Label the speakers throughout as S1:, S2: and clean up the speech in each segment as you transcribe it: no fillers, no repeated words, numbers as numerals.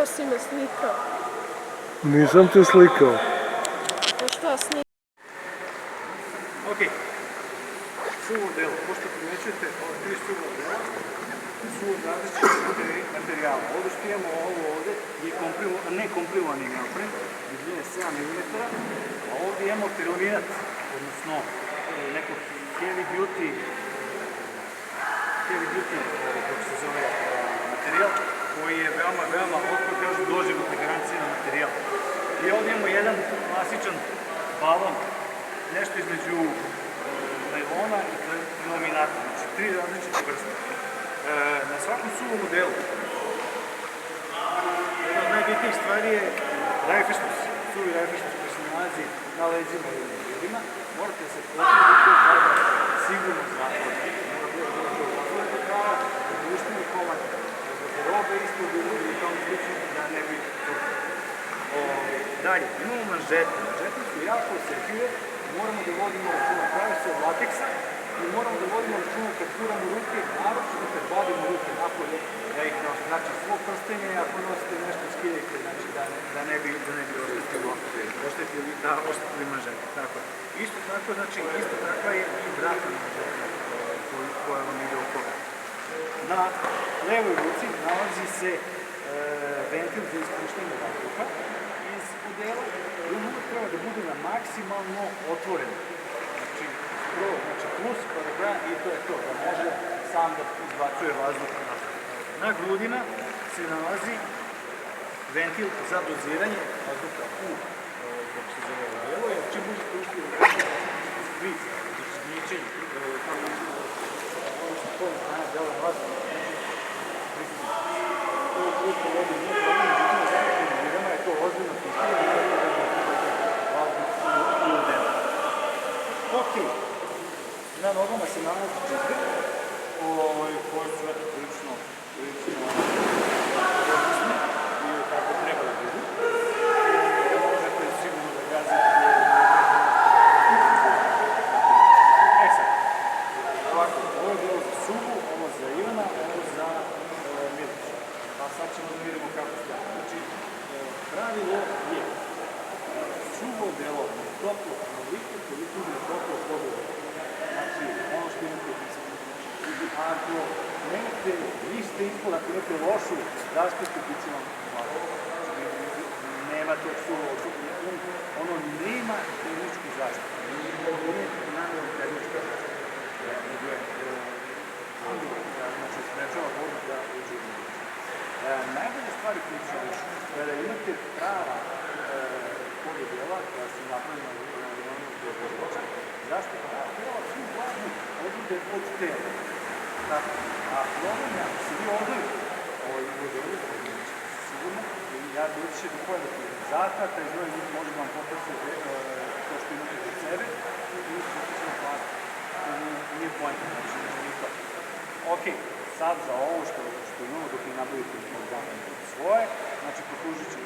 S1: Kao si me slikao.
S2: Nisam te slikao.
S1: A šta snimao?
S3: Ok, suvo delo. Pošto primećujete, ova tri suva dela su od različitih materijala. Ovdje što imamo ovo ovdje je nekomprimovani neopren, dužine 7 mm, a ovdje imamo terolinat, odnosno neko heavy duty, kako se zove materijal, koji je veoma, otko kažu, doživotna garancija na materijal. I ovdje imamo jedan klasičan balon, nešto između najlona i laminata, znači tri različite vrste. Na svakom suvom modelu, jedna od najbitnijih stvari je rajfeštus, suvi rajfeštus koji se nalazi na leđima i na ljudima. Morate se potruditi da ga sigurno zatvorite. Morate da zatvorite krava, da ne uštini komad, da robe ispod ljudi i tomu slično da ne bi turili. Dalje, imamo manžete. Manžete su jako osjetljive, moramo da vodimo računa, pravi se od lateksa i moramo da vodimo računa kad furamo ruke, naročito kad vadimo ruke napolje, da ih nosite. Znači, svo prstenje, ako nosite nešto skidajte, znači da ne bi oštetili manžete. Tako je. Isto tako, znači, isto takva je i vratna manžeta koja vam ide okolo. Na levoj ruci nalazi se ventil za ispuštanje vazduha iz modela i on uvijek treba da bude na maksimalno otvoren. Znači plus pa do kraja i to je to, da može sam da izbacuje vazduh. Na grudima se nalazi ventil za doziranje vazduha u, kako se zove delo, jer čim možete uspjeti skviz, izgničenje, kako se zove, ono što to na strana dela vazduha, to je plus po vodi nije problem, međutim, je to ozbiljno pitanje, vazduh u delu. Ok, na nogama se nalazi čizme, koje su prilično korisne i tako treba da budu. Možete sigurno da gazite sad, ovako, ovo je bilo za Suvu, ovo za Ivana, ovo za Milića. Pa sad ćemo da vidimo kako stoji. Znači, pravilo je suvo delo je toplo onoliko koliko je toplo podelo. Znači, ono što imate ako nemate ništa ispod, ako imate lošu zaštitu, bit će vam malo. Nema tog suvog, ono nema tehničku zaštitu. Nije namjerno tehnička znači, sprečava vodu da uđe u vodu. Najbolje stvari koje su još, kada imate prava pododela koja su napravljena na onom pododela, zašto? Tela svu vladu odbude od tela. Tako, a plovanja se vi odaju ovoj modelu, sigurno, i ja doći će do pojaviti zahvata i znoj ljudi može vam poprositi to što imate od sebe i poprositi plati. To nije pojenta, znači nije to. Ok, sad za ovo što imamo dok ne nabavite svoje, znači poslužit će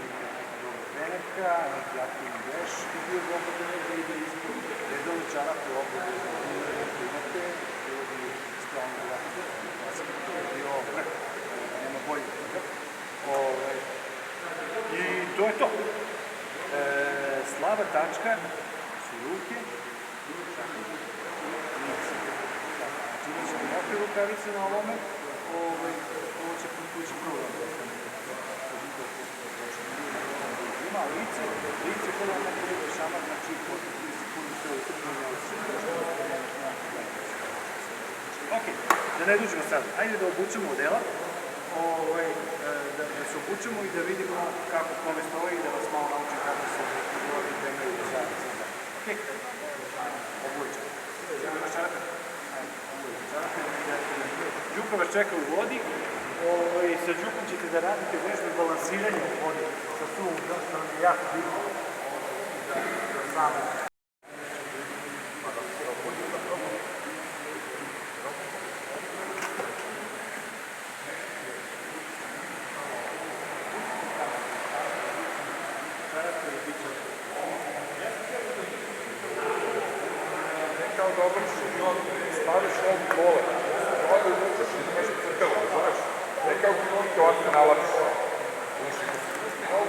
S3: trenerka, neki aktivni veš i bio obodan da ide ispod redovni čarape obodan za umiranje koji imate, bilo bi strano gledate, to je bio vrh, nema bolje vrh. I to je to. Slaba tačka su ruke i lice. Znači imat ćemo neke rukavice na ovome, ovo će prvo da ima lice kada vam neko bude šamar, znači posle 3 sekundi sve utrpnjenja od sve. Ok, da ne dužimo sad, ajde da obučemo odela, da se obučemo i da vidimo kako kome stoji i da vas malo naučim kako se odgovoriti da imaju do sada. Ok, obučemo. Imaš čarape? Đuka vas čeka u vodi. Sa đukom ćete da radite vežbe balansiranja u vodi sa suvom, što nam je jako bitno za samo.
S4: Ne kao da obršiš nogu, staviš nogu dole, nogu uvučeš i nešto crkava, znaš? Ne kao da nogu ovako nalaziš.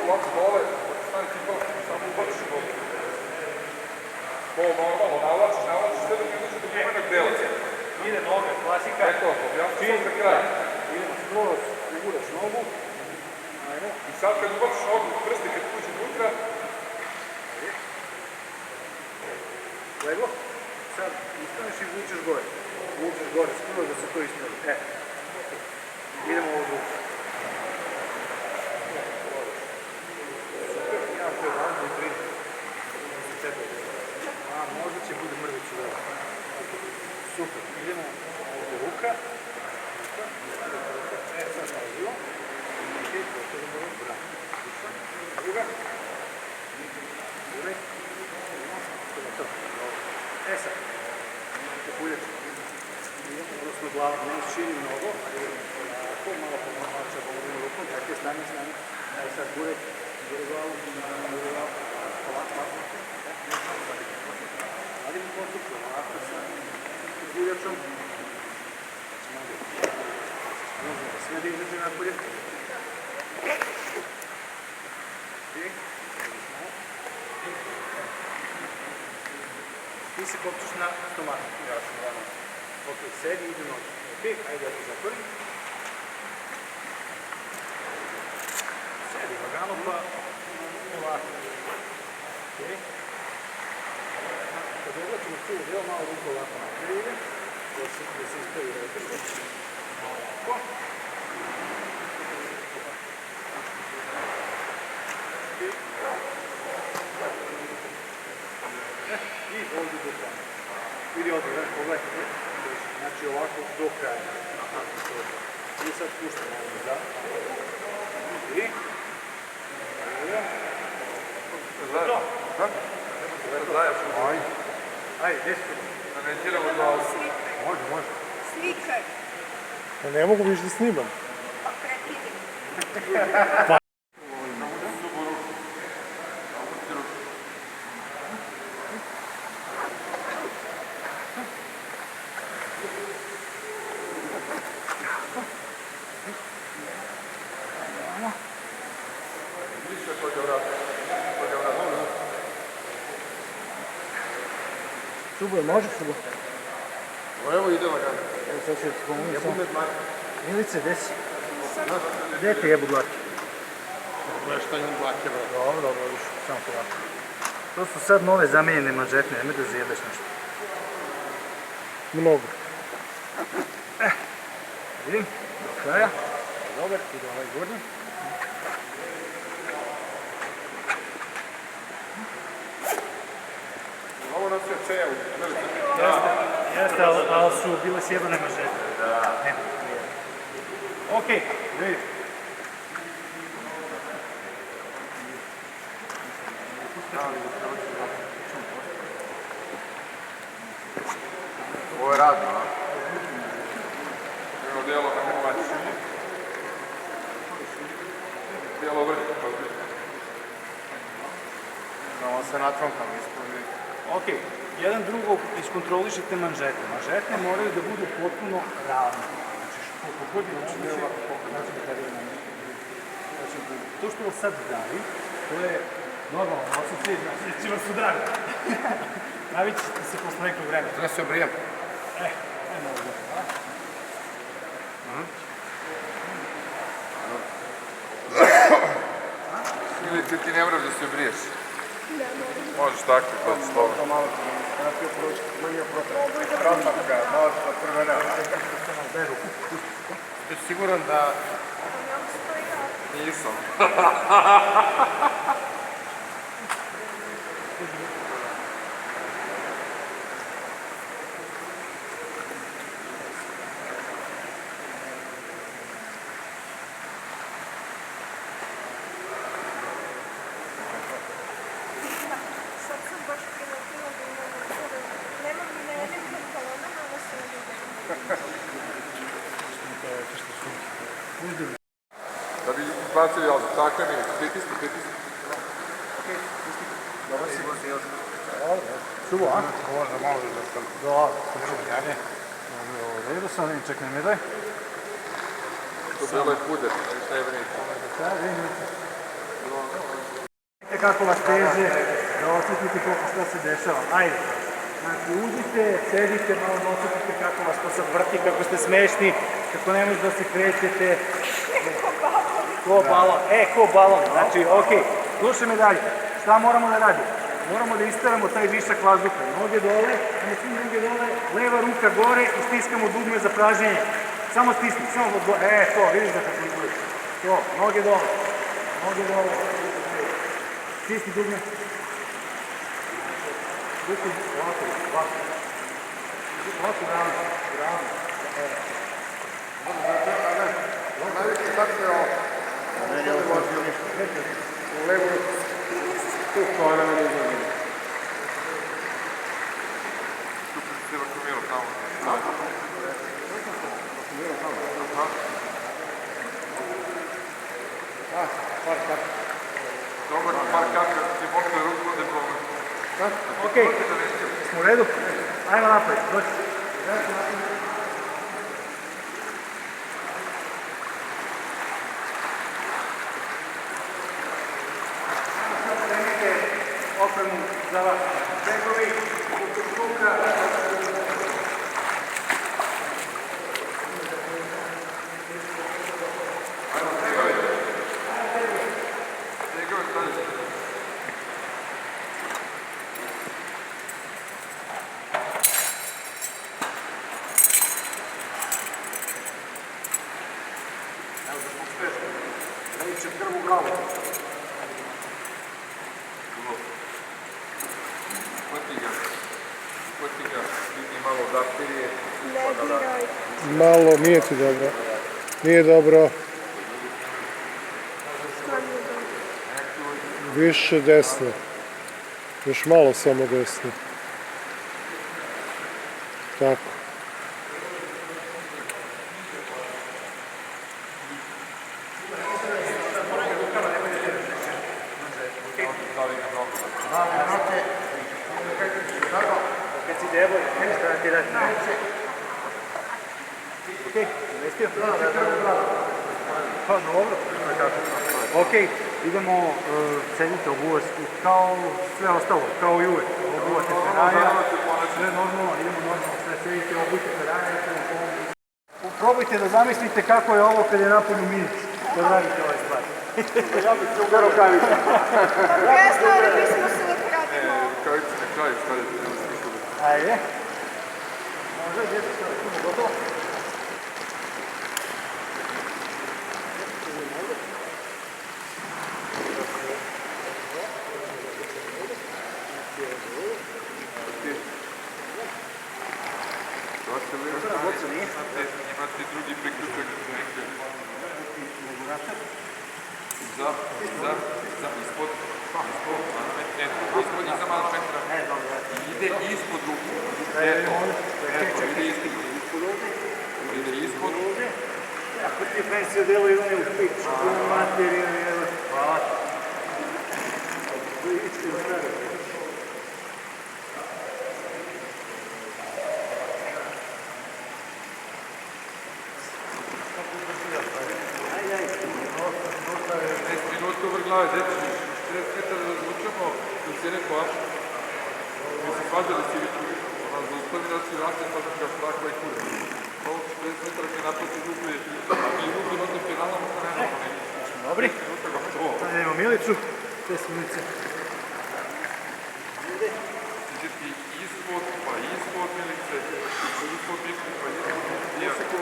S4: ovako dole, stani ti bol, samo ubaciš bol. Bol normalno, navlačiš, sve dok ne dođe do gumenog dela.
S3: Ide noge, klasika.
S4: Eto, objasnim sam za kraj.
S3: Idemo skroz, uguraš nogu. Ajmo.
S4: I sad kad ubaciš nogu u prste, kad uđe unutra,
S3: Leglo. Sad ustaneš i vučeš gore. Vučeš gore, skroz da se to ispravi. Idemo ovo drugo. Super, ja to je važno i priđe. A možda će bude mrvić u ovo. Super, idemo ovdje ruka. Sad nazivo. Ok, potrebno ruku, bravo. Druga. Druga. Sad, puljač. Idemo prosto glava, ne širim nogo, tako, malo pomoćača pomoću rukom, tako je, stani. Evo sad, gure glavu, ovako. Radimo postupno, ovako sa puljačom. Sve da izađe napolje. Ti se kopčiš na stomaku. Ja sam vano. Ok, sedi, ide noć. Ok, ajde ja to zatvorim. Sedi lagano pa ovako. Ok. Kad oblačimo cijeli deo, malo ruku ovako naprijed ide. Da se ispravi rebrzo. Ovako. I ovdje do kraja. Vidi ovdje, pogledajte. Znači ovako do kraja. I sad puštamo ovdje za. I. Ajde, gdje smo?
S4: orijentiramo glavu.
S2: Može.
S1: Slikaj.
S2: Ne mogu više da snimam.
S1: Pa prekidi.
S2: Subo, može Subo?
S4: Evo ide lagano.
S2: Evo sad ću spomenuti
S4: Ja
S2: samo.
S4: budem dlake.
S3: Milice, gdje si? Gdje te jebu dlake?
S4: Gledaj šta imam dlake, brate.
S3: Dobro, vidiš, samo polako. To su sad nove zamijenjene manžetne, nemoj da zajebeš nešto.
S2: Mnogo.
S3: Vidim, do kraja. Dobar, ide ovaj gornji.
S4: Ovo nas je ceja u
S3: Jeste, ali su bile sjebane manžete. Da. Ok, vidite.
S4: Ovo je radno, a? Evo dijelo kako mači. Dijelo vrti, pa vrti. Samo se natronkam ispod.
S3: Ok, jedan drugog iskontrolišite manžete. Manžete moraju da budu potpuno ravne. Znači, koliko god je znači, to što vas sad davi, to je normalno, osjećaj, znači će vas udariti. Navići ćete se posle nekog vremena.
S4: Treba se obrijem.
S3: Ajmo ovdje.
S4: Ili ti ne moraš da se obriješ.
S1: Ne, moram.
S4: Možeš tako, to će slobodno.
S2: To malo napio proći, koji je protiv.
S1: Mogu i da
S4: Kratka, malo se crvena.
S3: Daj ruku.
S4: Ti si siguran da
S1: ja mu stoji rad.
S4: nisam?
S1: Sad sam baš primetila da imam uzore. Nemam ni na jednim pantalonama, ali se ne vidim.
S4: Da bi izbacili jalzu. Tako je mi. Pritisni.
S3: Dobro si. Subo, a?
S4: Ovo da malo da sam.
S3: Dobro, državljanje. U redu sam, vidim, čekaj, ne daj.
S4: To bilo je puder. Šta je vrijeme?
S3: Da, vidim. kako vas teže, da osjetite koliko što se dešava. Ajde. Znači, uđite, sedite, malo da osjetite kako vas to sad vrti, kako ste smešni, kako ne možete da se krećete. Ko balon. Ko balon. Znači, okej. Slušaj me dalje. Šta moramo da radimo? Moramo da isteramo taj višak vazduha. Noge dole, svi noge dole, leva ruka gore i stiskamo dugme za pražnjenje. Samo stisni, samo gore. To, vidiš da kako izgleda. To, noge dole. Noge dole. Stisni dugme. Ruku, ovako, ovako. Ovako, ravno, ravno.
S4: Najveći tako je ovo. U levu tu koja nam je izgleda. Tu se vakumirao tamo.
S3: Par kaka.
S4: Dobar, par kaka, ti možete ruku bude problem.
S3: Okej, smo u redu? Ajmo napred, doći. Opremu za vas. Čekovi, ruka. Neće prvu glavu.
S4: Hvati ga, vidi malo bakterije.
S1: Ne diraj.
S2: Malo, nije ti dobro. Nije dobro.
S1: Šta mi je dobro?
S2: Više desno. Još malo samo desno. Tako.
S3: Kad si deboj, šta ti radi? Okej, umestio? Pa dobro. Okej, idemo, sedite, obuvati kao sve ostalo, kao i uvek. Obuvate se raja, sve normalno, idemo normalno, sve sedite, obujte se raja. Probajte da zamislite kako je ovo kad je napolju minus, da radite ovaj stvar.
S4: Ja bih se ugaro kavica.
S1: Ja stvari bismo se uvek radimo.
S4: Kavica na kraju stavite.
S3: Ajde. Može, gdje se sve računamo, gotovo?
S4: Imate drugi priključak za ispod iza malo čekra. Ide ispod ruku. Ide ispod.
S3: Ako ti pensio delo i one u piču, materiju, hvala. Ići u stranu.
S4: Minuto vrh glave, deci, 40 metara razvučemo, dok se neko vaša. Mi se svađa da si ona zaustavi da si vraća, pa kao takva i kura. Ovo 40 metara kad naplati ruku je, a mi ruku notim penalom, pa nemamo neki.
S3: Dobri.
S4: Minuta ga to.
S3: Sada imamo Milicu, 10 minuta.
S4: Ide ti ispod, pa ispod Milice, ispod Miku, pa ispod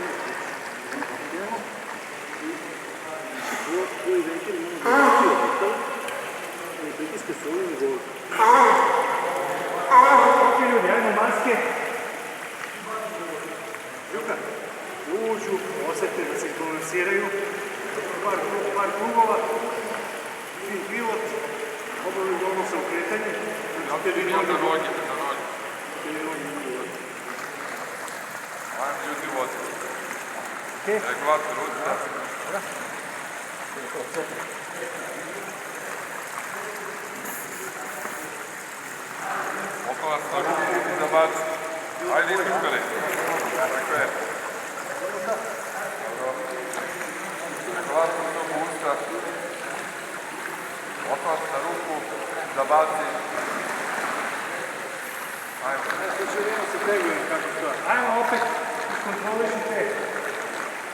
S3: Ok ljudi, ajmo maske. Ljuka, uđu, osjete da se balansiraju. Par krugova. Fin pilot. Obavljaju dobro sa okretanjem.
S4: Ja te vidim na noge. Ajmo ljudi vodi. Regulator, udra. Okolo nas na ruku i zabaci. Ajde iskakali. Tako je. Regulator u usta. Okolo nas na ruku. zabaci. Ajmo.
S3: Ajmo opet iskontrolišite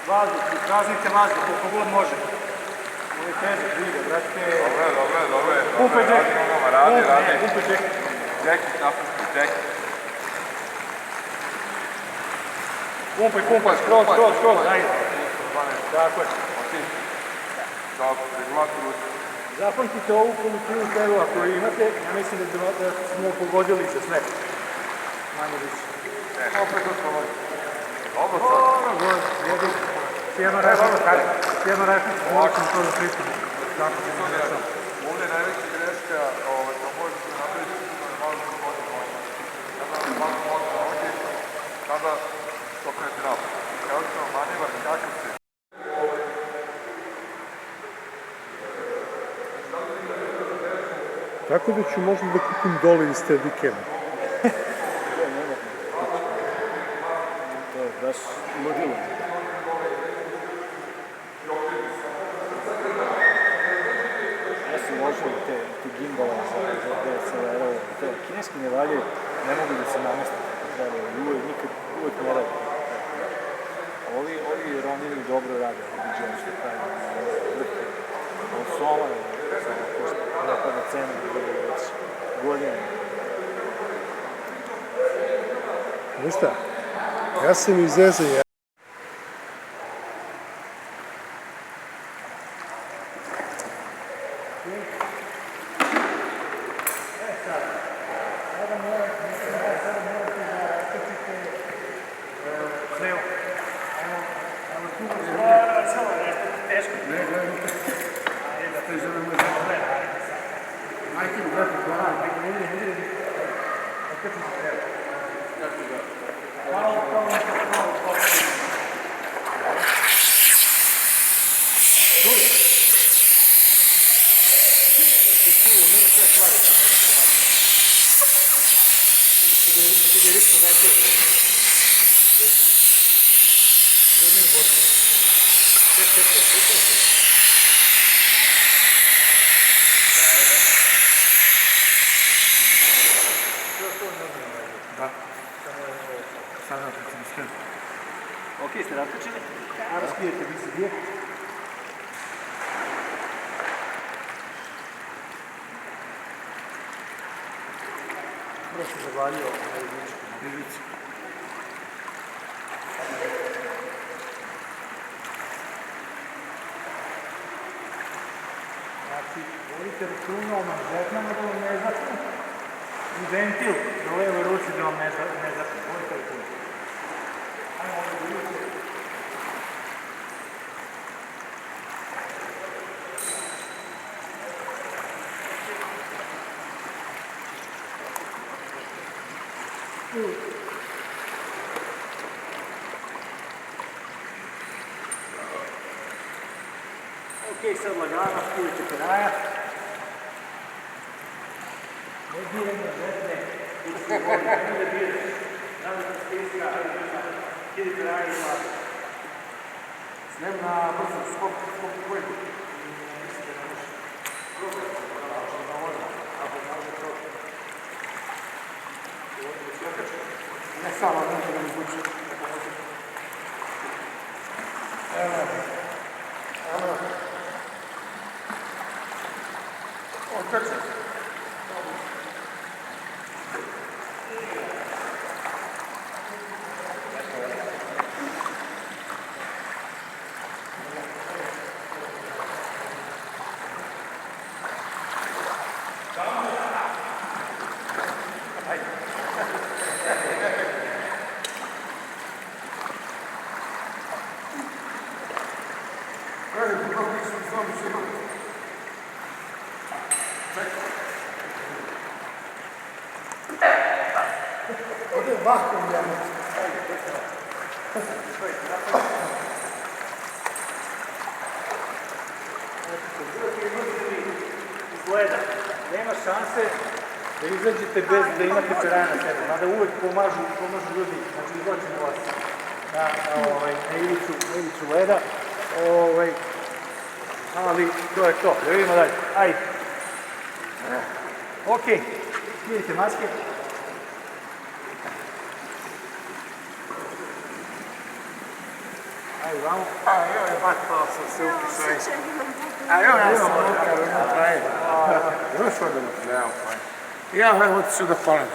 S3: vazduh, ispraznite vazduh koliko god može. Ovo je težak video, brate.
S4: Dobre.
S3: Pumpaj Jack.
S4: Radi.
S3: Pumpaj Jack.
S4: Jackit napusti, Jackit.
S3: Pumpaj, skroz, ajde. Tako je.
S4: Dobro, regulator usta.
S3: Zapamtite ovu količinu terula koju imate, ja mislim da smo pogodili za sve. Manje više.
S4: Opet to slobodi. Dobro sad.
S3: Sjedno rašnicu, moćemo to da pristupimo. Tako se ne rešamo.
S4: Ovdje je najveća greška, to može se napraviti malo se vodi može. Kada to kreti napad. Evo ćemo manevar kako se.
S2: Tako da ću možda da kupim dole iz te vikenda.
S3: To je baš ludilo. Ja sam ložio te gimbala za DSLR-ove, te kineski ne valjaju, ne mogu da se nameste kako treba, uvijek ne radi. Ovi ronini dobro rade, vidio što pravi vrte. Od Soma je napada cena već godine.
S2: Znaš šta? Ja sam iz Ezanja.
S3: Ok, ste različili? A raspijete bi se gdje? Prosto zavalio ivicu. Znači, vodite računa o manžetnama da vam ne zapne i ventil na levoj ruci da vam ne zapne. Vodite računa. Ajmo ovdje da vidite. Ok, sad lagano spujete peraja. Ne diranje žetne, ne diranje. Znamo se stiska, kidi peraja i lagano. Snem na brzo, skop pojegu. Mislite da može. Probaj, da može. Ako može probaj. Ne samo, ne da mi zvuči. Evo. Okači. Ovdje je vakum, ja ne. Izgleda, nema šanse da izađete bez da imate peraja na sebi, mada uvek pomažu ljudi, znači izlačimo vas na ivicu leda, ali to je to, da vidimo dalje, ajde. Ok, vidite maske. Ajde, vamo.
S5: Evo je batila sam se upisao.
S1: Osjećaj imam budu.
S5: A evo ja sam unutra, unutra je. Još odem. Ja, evo, otiću da palim.